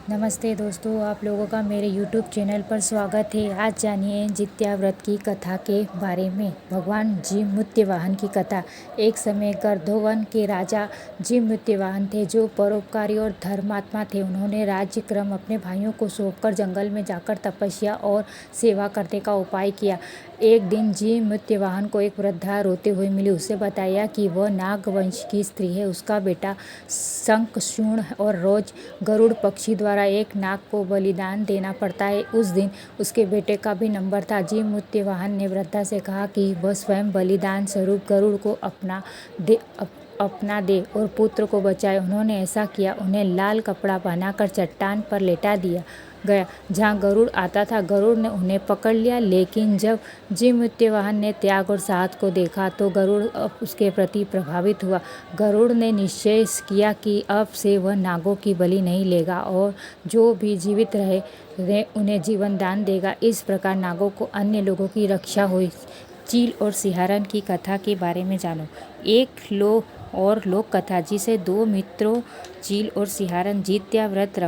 नमस्ते दोस्तों, आप लोगों का मेरे YouTube चैनल पर स्वागत है। आज जानिए जित्या व्रत की कथा के बारे में। भगवान जिमूत्यवाहन की कथा। एक समय गर्धोवन के राजा जिमूत्यवाहन थे, जो परोपकारी और धर्मात्मा थे। उन्होंने राज्य क्रम अपने भाइयों को सौंपकर जंगल में जाकर तपस्या और सेवा करने का उपाय किया। एक दिन जिमूत्यवाहन को एक वृद्धा रोते हुए मिली। उसे बताया कि वह नाग वंश की स्त्री है। उसका बेटा शंखचूड़ और रोज गरुड़ पक्षी द्वारा एक नाग को बलिदान देना पड़ता है। उस दिन उसके बेटे का भी नंबर था। जिमूत्यवाहन ने वृद्धा से कहा कि वह स्वयं बलिदान स्वरूप गरुड़ को अपना दे और पुत्र को बचाए। उन्होंने ऐसा किया। उन्हें लाल कपड़ा पहनाकर चट्टान पर लेटा दिया गया जहाँ गरुड़ आता था। गरुड़ ने उन्हें पकड़ लिया, लेकिन जब जिमूत्यवाहन ने त्याग और साहस को देखा तो गरुड़ अब उसके प्रति प्रभावित हुआ। गरुड़ ने निश्चय किया कि अब से वह नागों की बलि नहीं लेगा और जो भी जीवित रहे उन्हें जीवन दान देगा। इस प्रकार नागों को अन्य लोगों की रक्षा हुई। चील और सिहारन की कथा के बारे में जानो। एक लोक कथा, जिसे दो मित्रों चील और सिहारन जित्या व्रत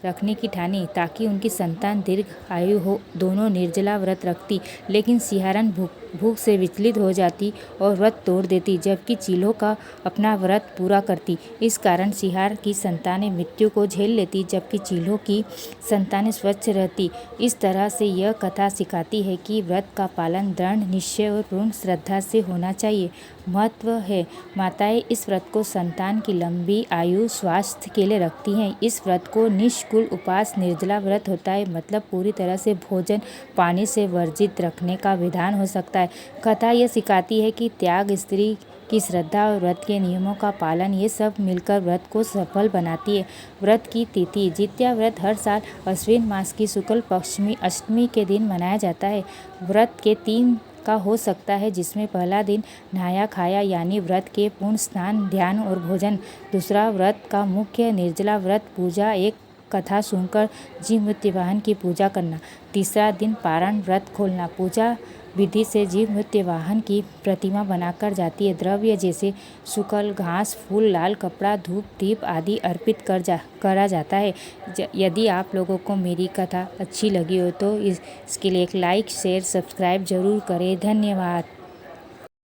रखने की ठानी ताकि उनकी संतान दीर्घ आयु हो। दोनों निर्जला व्रत रखती, लेकिन सिहारन भूख से विचलित हो जाती और व्रत तोड़ देती, जबकि चीलों का अपना व्रत पूरा करती। इस कारण सिहार की संतानें मृत्यु को झेल लेती, जबकि चीलों की संतानें स्वच्छ रहती। इस तरह से यह कथा सिखाती है कि व्रत का पालन दृढ़ निश्चय और पूर्ण श्रद्धा से होना चाहिए। महत्व है। माताएं इस व्रत को संतान की लंबी आयु स्वास्थ्य के लिए रखती हैं। इस व्रत को निष्कुल उपास निर्जला व्रत होता है, मतलब पूरी तरह से भोजन पानी से वर्जित रखने का विधान हो सकता है। कथा यह सिखाती है कि त्याग, स्त्री की श्रद्धा और व्रत के नियमों का पालन, ये सब मिलकर व्रत को सफल बनाती है। व्रत की तिथि। जित्या व्रत हर साल अश्विन मास की शुक्ल पक्षमी अष्टमी के दिन मनाया जाता है। व्रत के 3 का हो सकता है, जिसमें पहला दिन नहाया खाया यानी व्रत के पूर्ण स्नान, ध्यान और भोजन। दूसरा व्रत का मुख्य निर्जला व्रत पूजा, एक कथा सुनकर जिमूत्यवाहन की पूजा करना। तीसरा दिन पारण व्रत खोलना। पूजा विधि से जिमूत्यवाहन की प्रतिमा बनाकर जाती है। द्रव्य जैसे शुक्ल, घास, फूल, लाल कपड़ा, धूप, दीप आदि अर्पित करा जाता है। यदि आप लोगों को मेरी कथा अच्छी लगी हो तो इसके लिए एक लाइक, शेयर, सब्सक्राइब जरूर करें। धन्यवाद।